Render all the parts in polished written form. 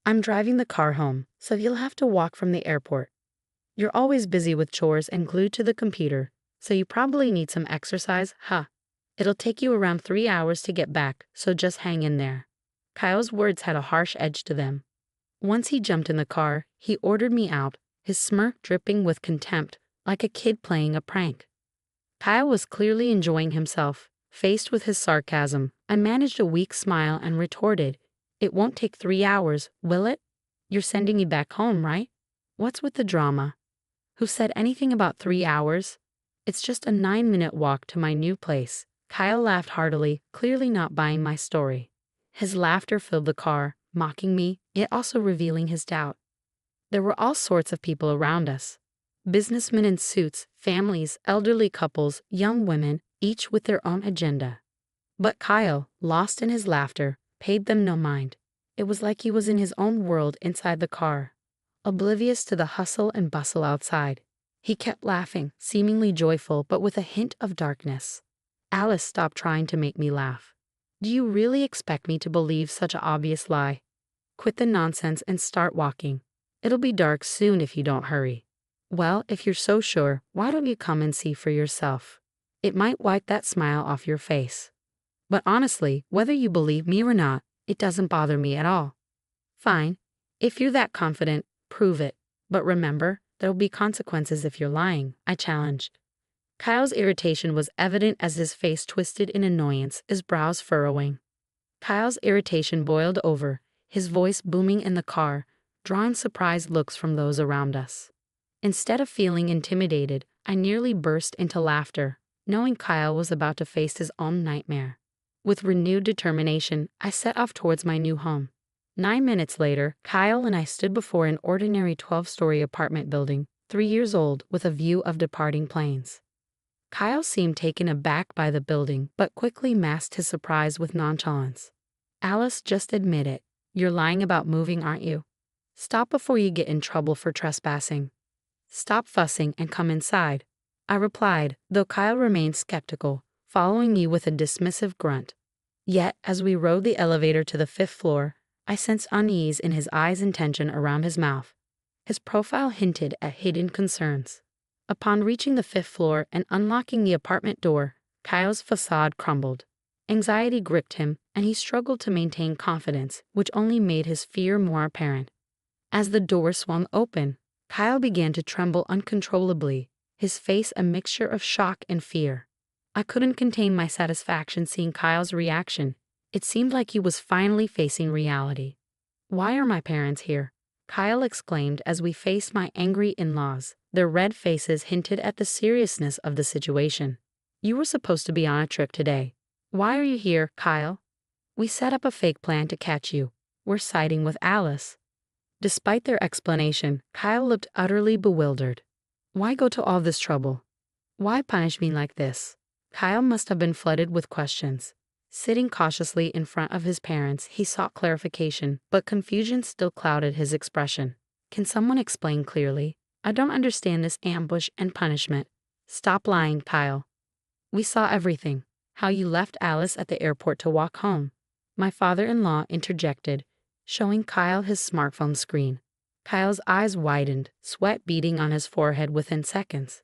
I'm driving the car home, so you'll have to walk from the airport. You're always busy with chores and glued to the computer, so you probably need some exercise, huh? It'll take you around 3 hours to get back, so just hang in there. Kyle's words had a harsh edge to them. Once he jumped in the car, he ordered me out, his smirk dripping with contempt, like a kid playing a prank. Kyle was clearly enjoying himself. Faced with his sarcasm, I managed a weak smile and retorted, "It won't take 3 hours, will it? You're sending me back home, right? What's with the drama? Who said anything about 3 hours? It's just a 9-minute walk to my new place." Kyle laughed heartily, clearly not buying my story. His laughter filled the car, mocking me, yet also revealing his doubt. There were all sorts of people around us. Businessmen in suits, families, elderly couples, young women, each with their own agenda. But Kyle, lost in his laughter, paid them no mind. It was like he was in his own world inside the car, oblivious to the hustle and bustle outside. He kept laughing, seemingly joyful, but with a hint of darkness. Alice stopped trying to make me laugh. Do you really expect me to believe such an obvious lie? Quit the nonsense and start walking. It'll be dark soon if you don't hurry. Well, if you're so sure, why don't you come and see for yourself? It might wipe that smile off your face. But honestly, whether you believe me or not, it doesn't bother me at all. Fine. If you're that confident, prove it. But remember, there'll be consequences if you're lying, I challenged. Kyle's irritation was evident as his face twisted in annoyance, his brows furrowing. Kyle's irritation boiled over, his voice booming in the car, drawing surprised looks from those around us. Instead of feeling intimidated, I nearly burst into laughter, knowing Kyle was about to face his own nightmare. With renewed determination, I set off towards my new home. 9 minutes later, Kyle and I stood before an ordinary 12-story apartment building, 3 years old, with a view of departing planes. Kyle seemed taken aback by the building, but quickly masked his surprise with nonchalance. Alice, just admit it. You're lying about moving, aren't you? Stop before you get in trouble for trespassing. Stop fussing and come inside, I replied, though Kyle remained skeptical, following me with a dismissive grunt. Yet, as we rode the elevator to the 5th floor, I sensed unease in his eyes and tension around his mouth. His profile hinted at hidden concerns. Upon reaching the 5th floor and unlocking the apartment door, Kyle's facade crumbled. Anxiety gripped him, and he struggled to maintain confidence, which only made his fear more apparent. As the door swung open, Kyle began to tremble uncontrollably, his face a mixture of shock and fear. I couldn't contain my satisfaction seeing Kyle's reaction. It seemed like he was finally facing reality. "Why are my parents here?" Kyle exclaimed as we faced my angry in-laws. Their red faces hinted at the seriousness of the situation. "You were supposed to be on a trip today. Why are you here, Kyle?" "We set up a fake plan to catch you. We're siding with Alice." Despite their explanation, Kyle looked utterly bewildered. "Why go to all this trouble? Why punish me like this?" Kyle must have been flooded with questions. Sitting cautiously in front of his parents, he sought clarification, but confusion still clouded his expression. "Can someone explain clearly? I don't understand this ambush and punishment." "Stop lying, Kyle. We saw everything. How you left Alice at the airport to walk home." My father-in-law interjected, showing Kyle his smartphone screen. Kyle's eyes widened, sweat beading on his forehead within seconds.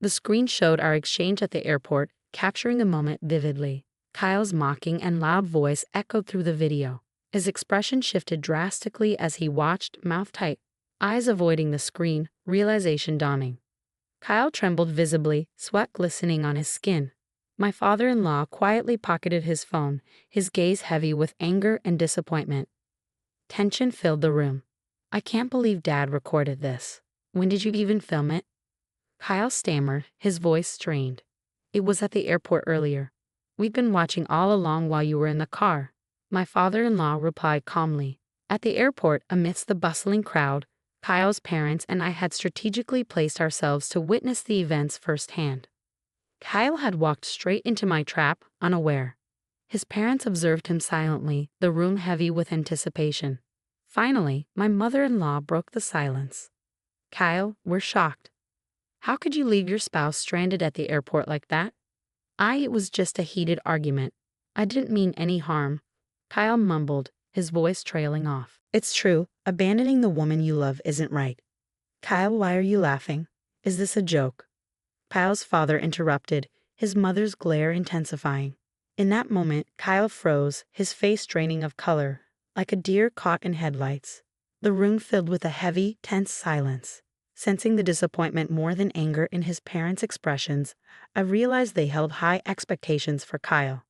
The screen showed our exchange at the airport, capturing the moment vividly. Kyle's mocking and loud voice echoed through the video. His expression shifted drastically as he watched, mouth tight, eyes avoiding the screen, realization dawning. Kyle trembled visibly, sweat glistening on his skin. My father-in-law quietly pocketed his phone, his gaze heavy with anger and disappointment. Tension filled the room. "I can't believe Dad recorded this. When did you even film it?" Kyle stammered, his voice strained. "It was at the airport earlier. We've been watching all along while you were in the car." My father-in-law replied calmly. At the airport, amidst the bustling crowd, Kyle's parents and I had strategically placed ourselves to witness the events firsthand. Kyle had walked straight into my trap, unaware. His parents observed him silently, the room heavy with anticipation. Finally, my mother-in-law broke the silence. "Kyle, we're shocked. How could you leave your spouse stranded at the airport like that?" It was just a heated argument. I didn't mean any harm." Kyle mumbled, his voice trailing off. It's true, abandoning the woman you love isn't right. Kyle, why are you laughing? Is this a joke? Kyle's father interrupted, his mother's glare intensifying. In that moment, Kyle froze, his face draining of color, like a deer caught in headlights. The room filled with a heavy, tense silence. Sensing the disappointment more than anger in his parents' expressions, I realized they held high expectations for Kyle.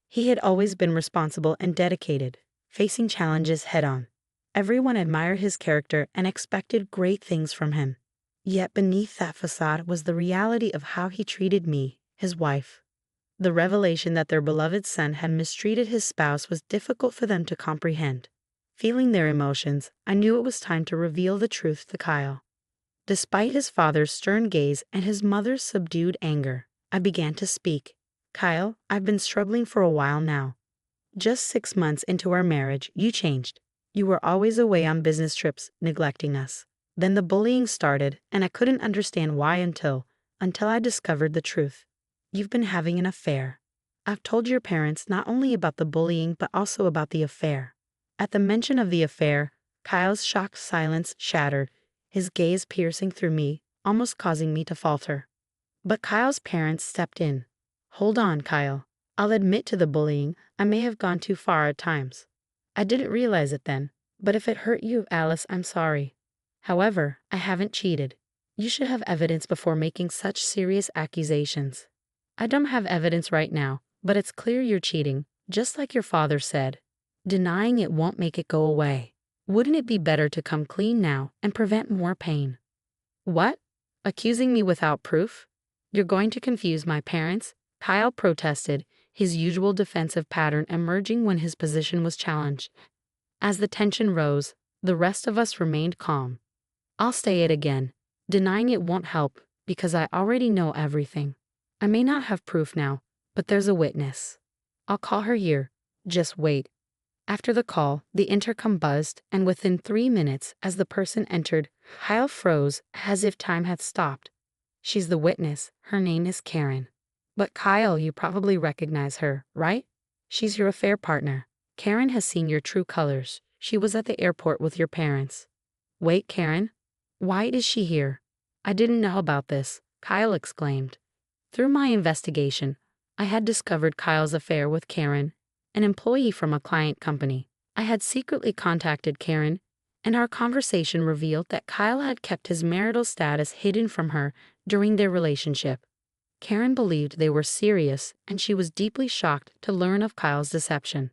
He had always been responsible and dedicated, facing challenges head-on. Everyone admired his character and expected great things from him. Yet beneath that facade was the reality of how he treated me, his wife. The revelation that their beloved son had mistreated his spouse was difficult for them to comprehend. Feeling their emotions, I knew it was time to reveal the truth to Kyle. Despite his father's stern gaze and his mother's subdued anger, I began to speak. Kyle, I've been struggling for a while now. Just 6 months into our marriage, you changed. You were always away on business trips, neglecting us. Then the bullying started, and I couldn't understand why until I discovered the truth. You've been having an affair. I've told your parents not only about the bullying but also about the affair. At the mention of the affair, Kyle's shocked silence shattered, his gaze piercing through me, almost causing me to falter. But Kyle's parents stepped in. Hold on, Kyle. I'll admit to the bullying. I may have gone too far at times. I didn't realize it then, but if it hurt you, Alice, I'm sorry. However, I haven't cheated. You should have evidence before making such serious accusations. I don't have evidence right now, but it's clear you're cheating, just like your father said. Denying it won't make it go away. Wouldn't it be better to come clean now and prevent more pain? What? Accusing me without proof? You're going to confuse my parents? Kyle protested, his usual defensive pattern emerging when his position was challenged. As the tension rose, the rest of us remained calm. I'll say it again. Denying it won't help, because I already know everything. I may not have proof now, but there's a witness. I'll call her here. Just wait. After the call, the intercom buzzed, and within 3 minutes, as the person entered, Kyle froze as if time had stopped. She's the witness. Her name is Karen. But Kyle, you probably recognize her, right? She's your affair partner. Karen has seen your true colors. She was at the airport with your parents. Wait, Karen? Why is she here? I didn't know about this, Kyle exclaimed. Through my investigation, I had discovered Kyle's affair with Karen, an employee from a client company. I had secretly contacted Karen, and our conversation revealed that Kyle had kept his marital status hidden from her during their relationship. Karen believed they were serious, and she was deeply shocked to learn of Kyle's deception.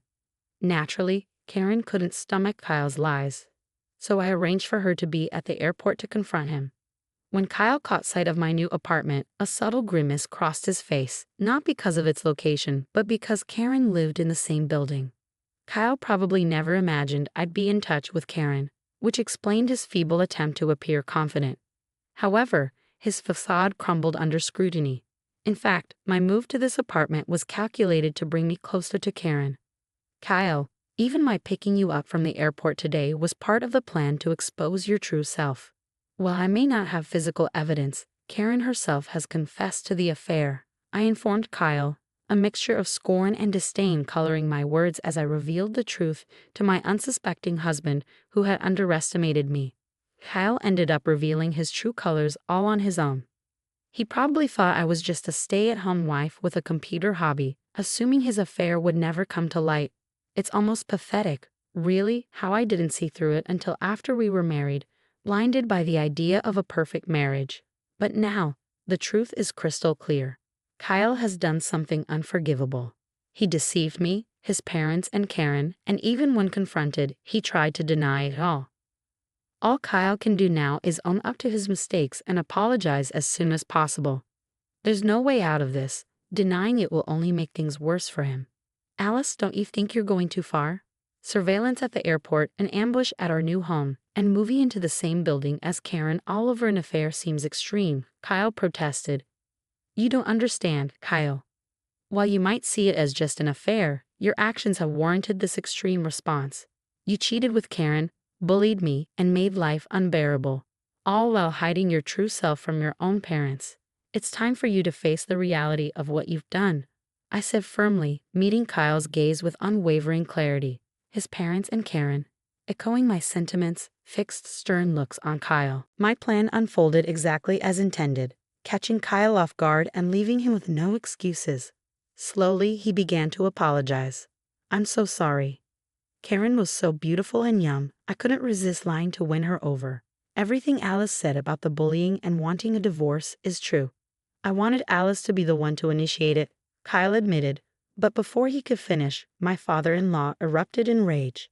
Naturally, Karen couldn't stomach Kyle's lies, so I arranged for her to be at the airport to confront him. When Kyle caught sight of my new apartment, a subtle grimace crossed his face, not because of its location, but because Karen lived in the same building. Kyle probably never imagined I'd be in touch with Karen, which explained his feeble attempt to appear confident. However, his facade crumbled under scrutiny. In fact, my move to this apartment was calculated to bring me closer to Karen. Kyle, even my picking you up from the airport today was part of the plan to expose your true self. While I may not have physical evidence, Karen herself has confessed to the affair, I informed Kyle, a mixture of scorn and disdain coloring my words as I revealed the truth to my unsuspecting husband who had underestimated me. Kyle ended up revealing his true colors all on his own. He probably thought I was just a stay-at-home wife with a computer hobby, assuming his affair would never come to light. It's almost pathetic, really, how I didn't see through it until after we were married, blinded by the idea of a perfect marriage. But now, the truth is crystal clear. Kyle has done something unforgivable. He deceived me, his parents, and Karen, and even when confronted, he tried to deny it all. All Kyle can do now is own up to his mistakes and apologize as soon as possible. There's no way out of this. Denying it will only make things worse for him. Alice, don't you think you're going too far? Surveillance at the airport, an ambush at our new home, and moving into the same building as Karen all over an affair seems extreme, Kyle protested. You don't understand, Kyle. While you might see it as just an affair, your actions have warranted this extreme response. You cheated with Karen, bullied me, and made life unbearable, all while hiding your true self from your own parents. It's time for you to face the reality of what you've done, I said firmly, meeting Kyle's gaze with unwavering clarity. his parents and Karen, echoing my sentiments, fixed stern looks on Kyle. My plan unfolded exactly as intended, catching Kyle off guard and leaving him with no excuses. Slowly, he began to apologize. "I'm so sorry. Karen was so beautiful and young, I couldn't resist lying to win her over. Everything Alice said about the bullying and wanting a divorce is true. I wanted Alice to be the one to initiate it," Kyle admitted, but before he could finish, my father-in-law erupted in rage.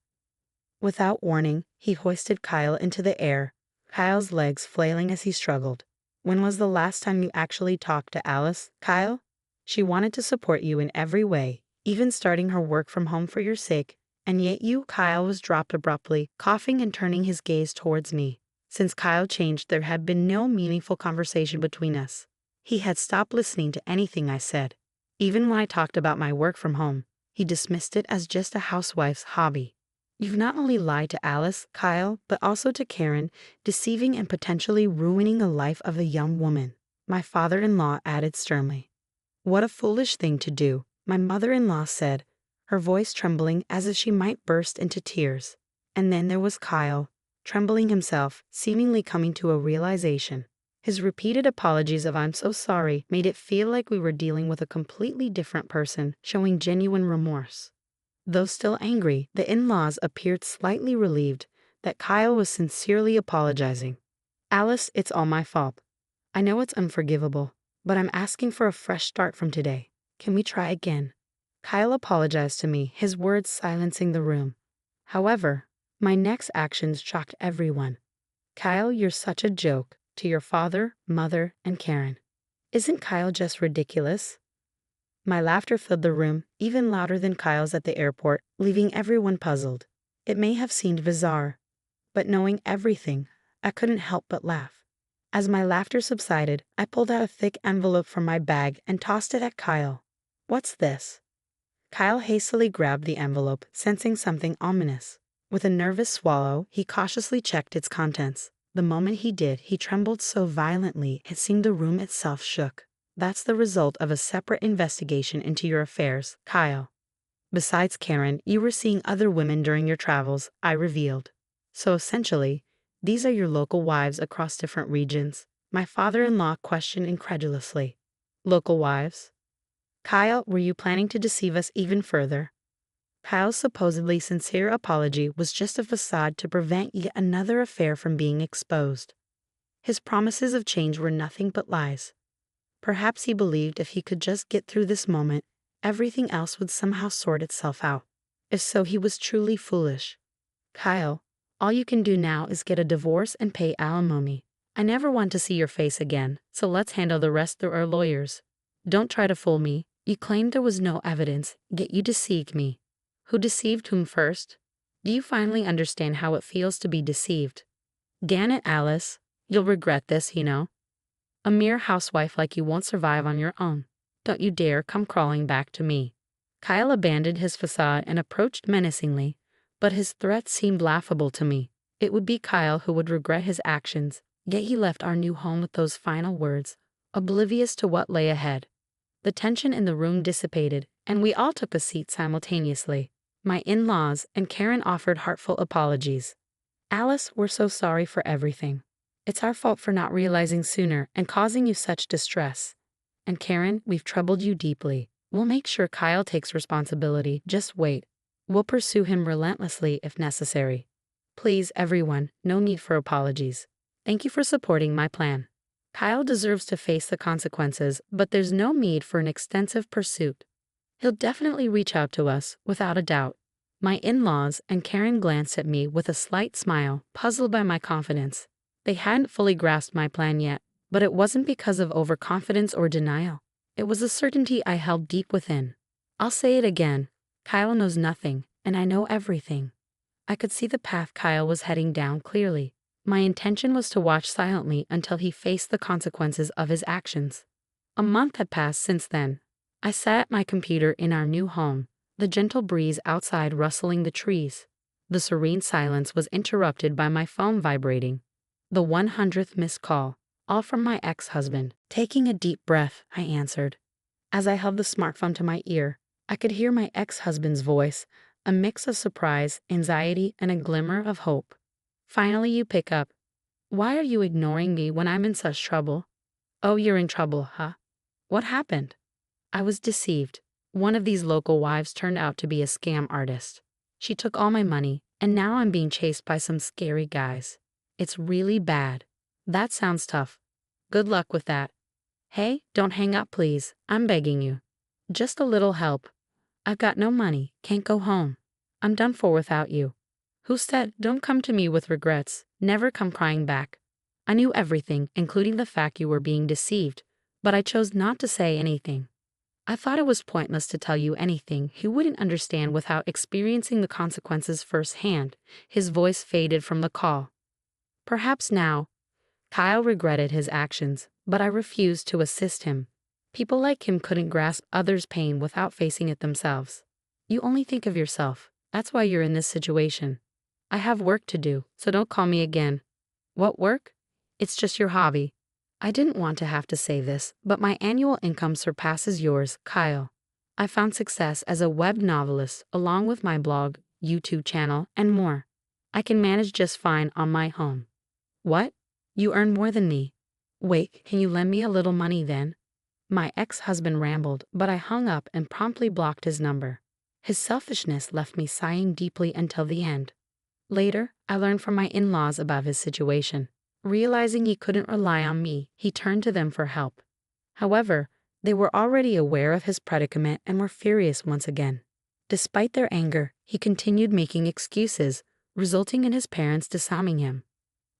Without warning, he hoisted Kyle into the air, Kyle's legs flailing as he struggled. "When was the last time you actually talked to Alice, Kyle? She wanted to support you in every way, even starting her work from home for your sake, and yet you," Kyle was dropped abruptly, coughing and turning his gaze towards me. Since Kyle changed, there had been no meaningful conversation between us. He had stopped listening to anything I said. Even when I talked about my work from home, he dismissed it as just a housewife's hobby. "You've not only lied to Alice, Kyle, but also to Karen, deceiving and potentially ruining the life of a young woman," my father-in-law added sternly. "What a foolish thing to do," my mother-in-law said, her voice trembling as if she might burst into tears. And then there was Kyle, trembling himself, seemingly coming to a realization. His repeated apologies of "I'm so sorry" made it feel like we were dealing with a completely different person, showing genuine remorse. Though still angry, the in-laws appeared slightly relieved that Kyle was sincerely apologizing. "Alice, it's all my fault. I know it's unforgivable, but I'm asking for a fresh start from today. Can we try again?" Kyle apologized to me, his words silencing the room. However, my next actions shocked everyone. "Kyle, you're such a joke to your father, mother, and Karen. Isn't Kyle just ridiculous?" My laughter filled the room, even louder than Kyle's at the airport, leaving everyone puzzled. It may have seemed bizarre, but knowing everything, I couldn't help but laugh. As my laughter subsided, I pulled out a thick envelope from my bag and tossed it at Kyle. "What's this?" Kyle hastily grabbed the envelope, sensing something ominous. With a nervous swallow, he cautiously checked its contents. The moment he did, he trembled so violently it seemed the room itself shook. "That's the result of a separate investigation into your affairs, Kyle. Besides Karen, you were seeing other women during your travels," I revealed. "So essentially, these are your local wives across different regions?" My father-in-law questioned incredulously. "Local wives? Kyle, were you planning to deceive us even further?" Kyle's supposedly sincere apology was just a facade to prevent yet another affair from being exposed. His promises of change were nothing but lies. Perhaps he believed if he could just get through this moment, everything else would somehow sort itself out. If so, he was truly foolish. "Kyle, all you can do now is get a divorce and pay alimony. I never want to see your face again, so let's handle the rest through our lawyers. Don't try to fool me. You claimed there was no evidence, yet you deceived me. Who deceived whom first? Do you finally understand how it feels to be deceived? Damn it, Alice. You'll regret this, you know. A mere housewife like you won't survive on your own. Don't you dare come crawling back to me." Kyle abandoned his facade and approached menacingly, but his threats seemed laughable to me. It would be Kyle who would regret his actions, yet he left our new home with those final words, oblivious to what lay ahead. The tension in the room dissipated, and we all took a seat simultaneously. My in-laws and Karen offered heartfelt apologies. "Alice, we're so sorry for everything. It's our fault for not realizing sooner and causing you such distress. And Karen, we've troubled you deeply. We'll make sure Kyle takes responsibility. Just wait. We'll pursue him relentlessly if necessary. Please, everyone, no need for apologies. Thank you for supporting my plan. Kyle deserves to face the consequences, but there's no need for an extensive pursuit. He'll definitely reach out to us, without a doubt." My in-laws and Karen glanced at me with a slight smile, puzzled by my confidence. They hadn't fully grasped my plan yet, but it wasn't because of overconfidence or denial. It was a certainty I held deep within. I'll say it again. Kyle knows nothing, and I know everything. I could see the path Kyle was heading down clearly. My intention was to watch silently until he faced the consequences of his actions. A month had passed since then. I sat at my computer in our new home, the gentle breeze outside rustling the trees. The serene silence was interrupted by my phone vibrating. The 100th missed call, all from my ex-husband. Taking a deep breath, I answered. As I held the smartphone to my ear, I could hear my ex-husband's voice, a mix of surprise, anxiety, and a glimmer of hope. Finally, you pick up. Why are you ignoring me when I'm in such trouble? Oh, you're in trouble, huh? What happened? I was deceived. One of these local wives turned out to be a scam artist. She took all my money, and now I'm being chased by some scary guys. It's really bad. That sounds tough. Good luck with that. Hey, don't hang up, please. I'm begging you. Just a little help. I've got no money, can't go home. I'm done for without you. Who said, don't come to me with regrets, never come crying back? I knew everything, including the fact you were being deceived, but I chose not to say anything. I thought it was pointless to tell you anything he wouldn't understand without experiencing the consequences firsthand. His voice faded from the call. Perhaps now, Kyle regretted his actions, but I refused to assist him. People like him couldn't grasp others' pain without facing it themselves. You only think of yourself. That's why you're in this situation. I have work to do, so don't call me again. What work? It's just your hobby. I didn't want to have to say this, but my annual income surpasses yours, Kyle. I found success as a web novelist along with my blog, YouTube channel, and more. I can manage just fine on my own. What? You earn more than me. Wait, can you lend me a little money then? My ex-husband rambled, but I hung up and promptly blocked his number. His selfishness left me sighing deeply until the end. Later, I learned from my in-laws about his situation. Realizing he couldn't rely on me, he turned to them for help. However, they were already aware of his predicament and were furious once again. Despite their anger, he continued making excuses, resulting in his parents disarming him.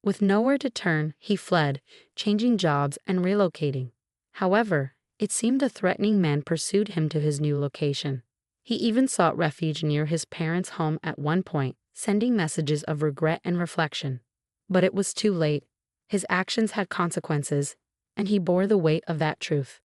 With nowhere to turn, he fled, changing jobs and relocating. However, it seemed the threatening men pursued him to his new location. He even sought refuge near his parents' home at one point, sending messages of regret and reflection. But it was too late. His actions had consequences, and he bore the weight of that truth.